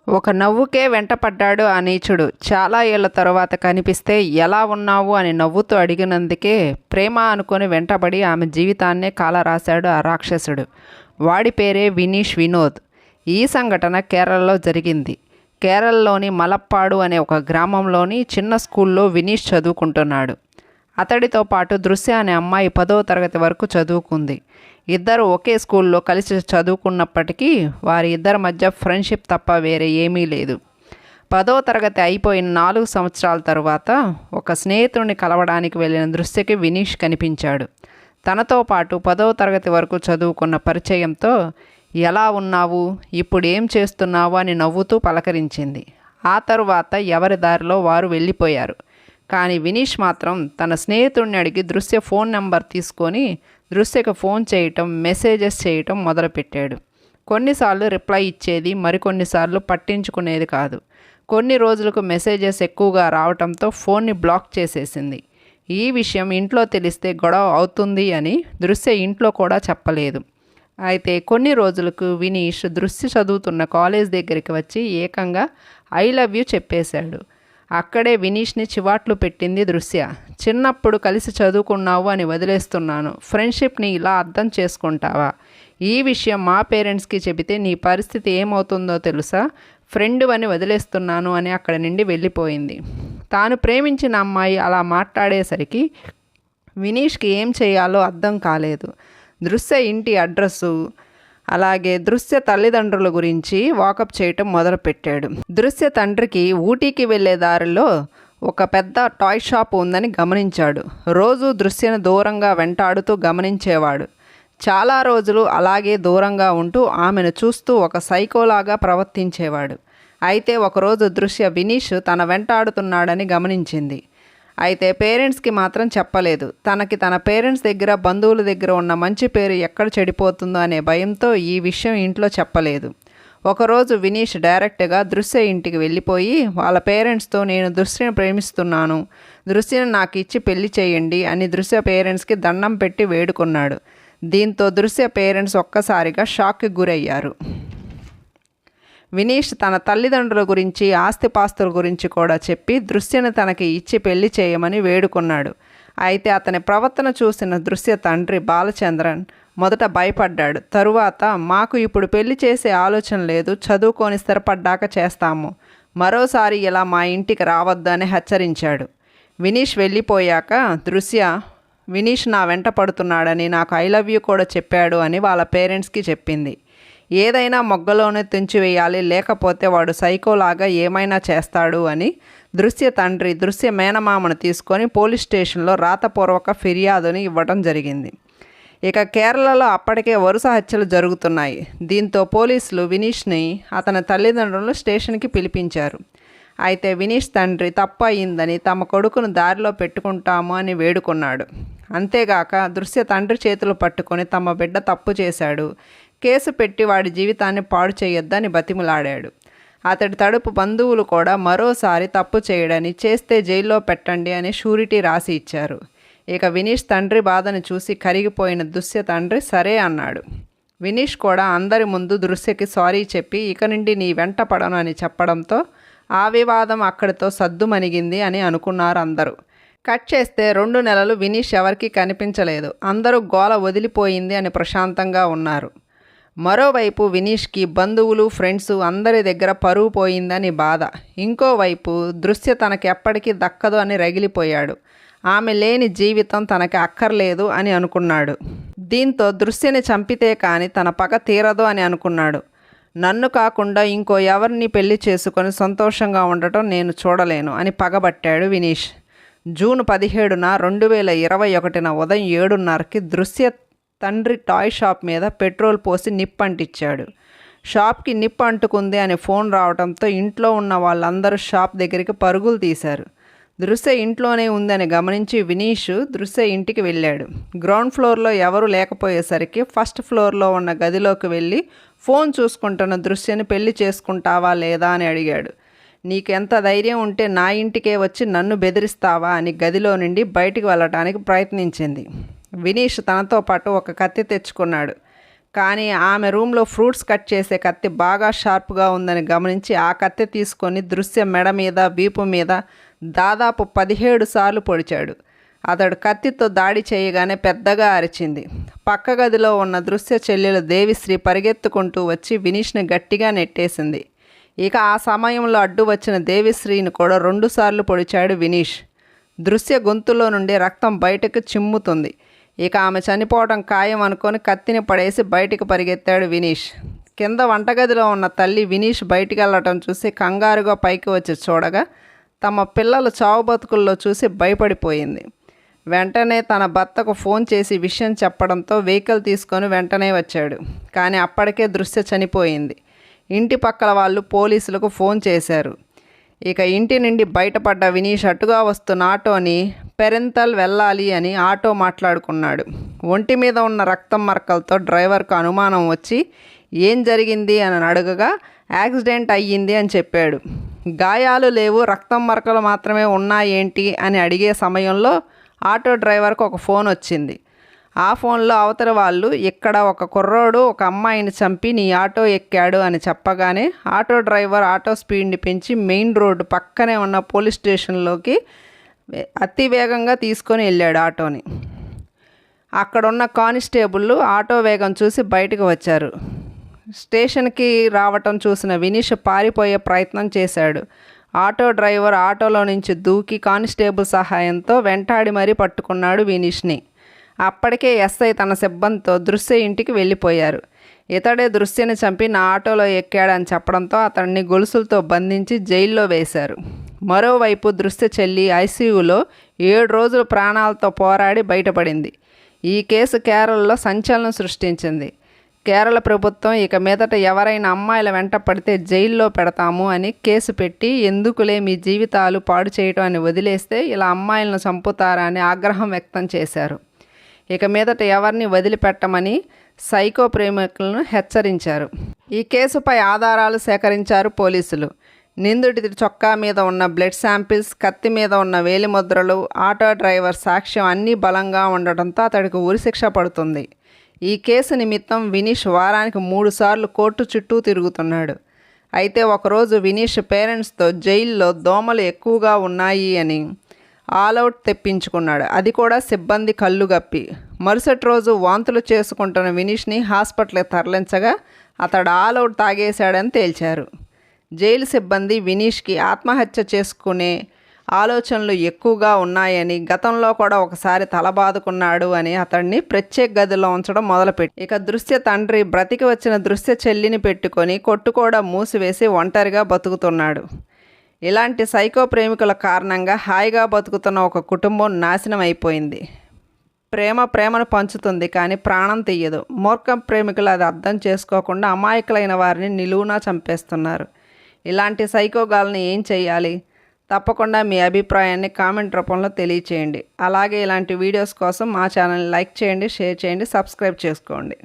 ఒక నవ్వుకే వెంటపడ్డాడు ఆ నీచుడు. చాలా ఏళ్ల తరువాత కనిపిస్తే ఎలా ఉన్నావు అని నవ్వుతూ అడిగినందుకే ప్రేమ అనుకొని వెంటబడి ఆమె జీవితాన్నే కాలరాశాడు ఆ రాక్షసుడు. వాడి పేరే వినీష్ వినోద్. ఈ సంఘటన కేరళలో జరిగింది. కేరళలోని మలప్పాడు అనే ఒక గ్రామంలోని చిన్న స్కూల్లో వినీష్ చదువుకుంటున్నాడు. అతడితో పాటు దృశ్య అనే అమ్మాయి 10వ తరగతి వరకు చదువుకుంది. ఇద్దరు ఒకే స్కూల్లో కలిసి చదువుకున్నప్పటికీ వారి ఇద్దరి మధ్య ఫ్రెండ్షిప్ తప్ప వేరే ఏమీ లేదు. 10వ తరగతి అయిపోయిన 4 సంవత్సరాల తరువాత ఒక స్నేహితుడిని కలవడానికి వెళ్ళిన దృశ్యకి వినీష్ కనిపించాడు. తనతో పాటు 10వ తరగతి వరకు చదువుకున్న పరిచయంతో ఎలా ఉన్నావు, ఇప్పుడు ఏం చేస్తున్నావు అని నవ్వుతూ పలకరించింది. ఆ తరువాత ఎవరి దారిలో వారు వెళ్ళిపోయారు. కానీ వినీష్ మాత్రం తన స్నేహితుడిని అడిగి దృశ్య ఫోన్ నెంబర్ తీసుకొని దృశ్యకు ఫోన్ చేయటం, మెసేజెస్ చేయటం మొదలుపెట్టాడు. కొన్నిసార్లు రిప్లై ఇచ్చేది, మరికొన్నిసార్లు పట్టించుకునేది కాదు. కొన్ని రోజులకు మెసేజెస్ ఎక్కువగా రావటంతో ఫోన్ని బ్లాక్ చేసేసింది. ఈ విషయం ఇంట్లో తెలిస్తే గొడవ అవుతుంది అని దృశ్య ఇంట్లో కూడా చెప్పలేదు. అయితే కొన్ని రోజులకు వినీష్ దృశ్య చదువుతున్న కాలేజ్ దగ్గరికి వచ్చి ఏకంగా ఐ లవ్ యూ చెప్పేశాడు. అక్కడే వినీష్ని చివాట్లు పెట్టింది దృశ్య. చిన్నప్పుడు కలిసి చదువుకున్నావు అని వదిలేస్తున్నాను, ఫ్రెండ్షిప్ని ఇలా అర్థం చేసుకుంటావా? ఈ విషయం మా పేరెంట్స్కి చెబితే నీ పరిస్థితి ఏమవుతుందో తెలుసా? ఫ్రెండ్ అని వదిలేస్తున్నాను అని అక్కడి నుండి వెళ్ళిపోయింది. తాను ప్రేమించిన అమ్మాయి అలా మాట్లాడేసరికి వినీష్కి ఏం చేయాలో అర్థం కాలేదు. దృశ్య ఇంటి అడ్రస్సు అలాగే దృశ్య తల్లిదండ్రుల గురించి వాకప్ చేయటం మొదలుపెట్టాడు. దృశ్య తండ్రికి ఊటీకి వెళ్ళే దారిలో ఒక పెద్ద టాయ్ షాప్ ఉందని గమనించాడు. రోజు దృశ్యను దూరంగా వెంటాడుతూ గమనించేవాడు. చాలా రోజులు అలాగే దూరంగా ఉంటూ ఆమెను చూస్తూ ఒక సైకోలాగా ప్రవర్తించేవాడు. అయితే ఒకరోజు దృశ్య వినీష్ తన వెంటాడుతున్నాడని గమనించింది. అయితే పేరెంట్స్కి మాత్రం చెప్పలేదు. తన పేరెంట్స్ దగ్గర, బంధువుల దగ్గర ఉన్న మంచి పేరు ఎక్కడ చెడిపోతుందో అనే భయంతో ఈ విషయం ఇంట్లో చెప్పలేదు. ఒకరోజు వినీష్ డైరెక్ట్గా దృశ్య ఇంటికి వెళ్ళిపోయి వాళ్ళ పేరెంట్స్తో నేను దృశ్యను ప్రేమిస్తున్నాను, దృశ్యను నాకు ఇచ్చి పెళ్లి చేయండి అని దృశ్య పేరెంట్స్కి దండం పెట్టి వేడుకున్నాడు. దీంతో దృశ్య పేరెంట్స్ ఒక్కసారిగా షాక్కి గురయ్యారు. వినీష్ తన తల్లిదండ్రుల గురించి, ఆస్తిపాస్తుల గురించి కూడా చెప్పి దృశ్యను తనకి ఇచ్చి పెళ్లి చేయమని వేడుకున్నాడు. అయితే అతని ప్రవర్తన చూసిన దృశ్య తండ్రి బాలచంద్రన్ మొదట భయపడ్డాడు. తరువాత మాకు ఇప్పుడు పెళ్లి చేసే ఆలోచన లేదు, చదువుకొని స్థిరపడ్డాక చేస్తాము, మరోసారి ఇలా మా ఇంటికి రావద్దు అని హెచ్చరించాడు. వినీష్ వెళ్ళిపోయాక దృశ్య వినీష్ నా వెంట పడుతున్నాడని, నాకు ఐ లవ్ యూ కూడా చెప్పాడు అని వాళ్ళ పేరెంట్స్కి చెప్పింది. ఏదైనా మొగ్గలోనే తుంచివేయాలి, లేకపోతే వాడు సైకోలాగా ఏమైనా చేస్తాడు అని దృశ్య తండ్రి దృశ్య మేనమామను తీసుకొని పోలీస్ స్టేషన్లో రాతపూర్వక ఫిర్యాదుని ఇవ్వడం జరిగింది. ఇక కేరళలో అప్పటికే వరుస హత్యలు జరుగుతున్నాయి. దీంతో పోలీసులు వినీష్ని అతని తల్లిదండ్రులను స్టేషన్కి పిలిపించారు. అయితే వినీష్ తండ్రి తప్పు అయిందని తమ కొడుకును దారిలో పెట్టుకుంటాము అని వేడుకున్నాడు. అంతేగాక దృశ్య తండ్రి చేతులు పట్టుకొని తమ బిడ్డ తప్పు చేశాడు, కేసు పెట్టి వాడి జీవితాన్ని పాడు చేయొద్దని బతిమలాడాడు. అతడి తడుపు బంధువులు కూడా మరోసారి తప్పు చేయడని, చేస్తే జైల్లో పెట్టండి అని షూరిటీ రాసి ఇచ్చారు. ఇక వినీష్ తండ్రి బాధను చూసి కరిగిపోయిన దృశ్య తండ్రి సరే అన్నాడు. వినీష్ కూడా అందరి ముందు దృశ్యకి సారీ చెప్పి ఇక నుండి నీ వెంట పడను అని చెప్పడంతో ఆ వివాదం అక్కడితో సద్దుమణిగింది అని అనుకున్నారు అందరూ. కట్ చేస్తే 2 నెలలు వినీష్ ఎవరికీ కనిపించలేదు. అందరూ గోల వదిలిపోయింది అని ప్రశాంతంగా ఉన్నారు. మరోవైపు వినీష్కి బంధువులు, ఫ్రెండ్స్ అందరి దగ్గర పరువు పోయిందని బాధ. ఇంకోవైపు దృశ్య తనకి ఎప్పటికీ దక్కదు అని రగిలిపోయాడు. ఆమె లేని జీవితం తనకి అక్కర్లేదు అని అనుకున్నాడు. దీంతో దృశ్యని చంపితే కానీ తన పగ తీరదు అని అనుకున్నాడు. నన్ను కాకుండా ఇంకో ఎవరిని పెళ్లి చేసుకొని సంతోషంగా ఉండటం నేను చూడలేను అని పగబట్టాడు వినీష్. జూన్ 17న 2021 ఉదయం 7:30కి దృశ్య తండ్రి టాయ్ షాప్ మీద పెట్రోల్ పోసి నిప్పంటించాడు. షాప్కి నిప్పు అంటుకుంది అని ఫోన్ రావడంతో ఇంట్లో ఉన్న వాళ్ళందరూ షాప్ దగ్గరికి పరుగులు తీశారు. దృశ్య ఇంట్లోనే ఉందని గమనించి వినీష్ దృశ్య ఇంటికి వెళ్ళాడు. గ్రౌండ్ ఫ్లోర్లో ఎవరూ లేకపోయేసరికి ఫస్ట్ ఫ్లోర్లో ఉన్న గదిలోకి వెళ్ళి ఫోన్ చూసుకుంటున్న దృశ్యని పెళ్లి చేసుకుంటావా లేదా అని అడిగాడు. నీకెంత ధైర్యం ఉంటే నా ఇంటికే వచ్చి నన్ను బెదిరిస్తావా అని గదిలో నుండి బయటికి వెళ్ళటానికి ప్రయత్నించింది. వినీష్ తనతో పాటు ఒక కత్తి తెచ్చుకున్నాడు. కానీ ఆమె రూమ్లో ఫ్రూట్స్ కట్ చేసే కత్తి బాగా షార్ప్గా ఉందని గమనించి ఆ కత్తి తీసుకొని దృశ్య మెడ మీద వీపు మీద దాదాపు 17 సార్లు పొడిచాడు. అతడు కత్తితో దాడి చేయగానే పెద్దగా అరిచింది. పక్క గదిలో ఉన్న దృశ్య చెల్లెలు దేవిశ్రీ పరిగెత్తుకుంటూ వచ్చి వినీష్ని గట్టిగా నెట్టేసింది. ఇక ఆ సమయంలో అడ్డు వచ్చిన దేవిశ్రీని కూడా 2 సార్లు పొడిచాడు వినీష్. దృశ్య గొంతులో నుండి రక్తం బయటకు చిమ్ముతుంది. ఇక ఆమె చనిపోవడం ఖాయం అనుకొని కత్తిని పడేసి బయటికి పరిగెత్తాడు వినీష్. కింద వంటగదిలో ఉన్న తల్లి వినీష్ బయటికి వెళ్ళటం చూసి కంగారుగా పైకి వచ్చి చూడగా తమ పిల్లలు చావు బతుకుల్లో చూసి భయపడిపోయింది. వెంటనే తన భర్తకు ఫోన్ చేసి విషయం చెప్పడంతో వెహికల్ తీసుకొని వెంటనే వచ్చాడు. కానీ అప్పటికే దృశ్య చనిపోయింది. ఇంటి పక్కల వాళ్ళు పోలీసులకు ఫోన్ చేశారు. ఇక ఇంటి నుండి బయటపడ్డ వినీష్ అటుగా వస్తున్న ఆటోని పెరెంతల్ వెళ్ళాలి అని ఆటో మాట్లాడుకున్నాడు. ఒంటి మీద ఉన్న రక్తం మరకలతో డ్రైవర్కు అనుమానం వచ్చి ఏం జరిగింది అని అడగగా యాక్సిడెంట్ అయ్యింది అని చెప్పాడు. గాయాలు లేవు, రక్తం మరకలు మాత్రమే ఉన్నాయేంటి అని అడిగే సమయంలో ఆటో డ్రైవర్కు ఒక ఫోన్ వచ్చింది. ఆ ఫోన్లో అవతల వాళ్ళు ఇక్కడ ఒక కుర్రోడు ఒక అమ్మాయిని చంపి నీ ఆటో ఎక్కాడు అని చెప్పగానే ఆటో డ్రైవర్ ఆటో స్పీడ్ని పెంచి మెయిన్ రోడ్డు పక్కనే ఉన్న పోలీస్ స్టేషన్లోకి అతి వేగంగా తీసుకొని వెళ్ళాడు ఆటోని. అక్కడున్న కానిస్టేబుళ్ళు ఆటో వేగం చూసి బయటకు వచ్చారు. స్టేషన్కి రావటం చూసిన వినీష్ పారిపోయే ప్రయత్నం చేశాడు. ఆటో డ్రైవర్ ఆటోలో నుంచి దూకి కానిస్టేబుల్ సహాయంతో వెంటాడి మరీ పట్టుకున్నాడు వినీష్ని. అప్పటికే ఎస్ఐ తన సిబ్బందితో దృశ్య ఇంటికి వెళ్ళిపోయారు. ఇతడే దృశ్యని చంపి నా ఆటోలో ఎక్కాడని చెప్పడంతో అతన్ని గొలుసులతో బంధించి జైల్లో వేశారు. మరోవైపు దృశ్య చెల్లి ఐసీయూలో 7 రోజులు ప్రాణాలతో పోరాడి బయటపడింది. ఈ కేసు కేరళలో సంచలనం సృష్టించింది. కేరళ ప్రభుత్వం ఇక మీదట ఎవరైనా అమ్మాయిల వెంట పడితే జైల్లో పెడతాము అని కేసు పెట్టి ఎందుకులే మీ జీవితాలు పాడు చేయటం అని వదిలేస్తే ఇలా అమ్మాయిలను చంపుతారా అని ఆగ్రహం వ్యక్తం చేశారు. ఇక మీదట ఎవరిని వదిలిపెట్టమని సైకో ప్రేమికులను హెచ్చరించారు. ఈ కేసుపై ఆధారాలు సేకరించారు పోలీసులు. నిందితుడి చొక్కా మీద ఉన్న బ్లడ్ శాంపిల్స్, కత్తి మీద ఉన్న వేలిముద్రలు, ఆటో డ్రైవర్ సాక్ష్యం అన్నీ బలంగా ఉండటంతో అతడికి ఉరిశిక్ష పడుతుంది. ఈ కేసు నిమిత్తం వినీష్ వారానికి 3 సార్లు కోర్టు చుట్టూ తిరుగుతున్నాడు. అయితే ఒకరోజు వినీష్ పేరెంట్స్తో జైల్లో దోమలు ఎక్కువగా ఉన్నాయి అని ఆల్అవుట్ తెప్పించుకున్నాడు. అది కూడా సిబ్బంది కళ్ళు గప్పి. మరుసటి రోజు వాంతులు చేసుకుంటున్న వినీష్ని హాస్పిటల్కి తరలించగా అతడు ఆల్అవుట్ తాగేశాడని తేల్చారు. జైలు సిబ్బంది వినీష్కి ఆత్మహత్య చేసుకునే ఆలోచనలు ఎక్కువగా ఉన్నాయని, గతంలో కూడా ఒకసారి తలబాదుకున్నాడు అని అతడిని ప్రత్యేక గదిలో ఉంచడం మొదలుపెట్టి ఇక దృశ్య తండ్రి బ్రతికి వచ్చిన దృశ్య చెల్లిని పెట్టుకొని కొట్టు కూడా మూసివేసి ఒంటరిగా బతుకుతున్నాడు. ఇలాంటి సైకో ప్రేమికుల కారణంగా హాయిగా బతుకుతున్న ఒక కుటుంబం నాశనం అయిపోయింది. ప్రేమను పంచుతుంది కానీ ప్రాణం తీయదు. మూర్ఖ ప్రేమికులు అది అర్థం చేసుకోకుండా అమాయకులైన వారిని నిలువునా చంపేస్తున్నారు. ఇలాంటి సైకోగాల్ని ఏం చేయాలి? తప్పకుండా మీ అభిప్రాయాన్ని కామెంట్ రూపంలో తెలియచేయండి. అలాగే ఇలాంటి వీడియోస్ కోసం మా ఛానల్ని లైక్ చేయండి, షేర్ చేయండి, సబ్స్క్రైబ్ చేసుకోండి.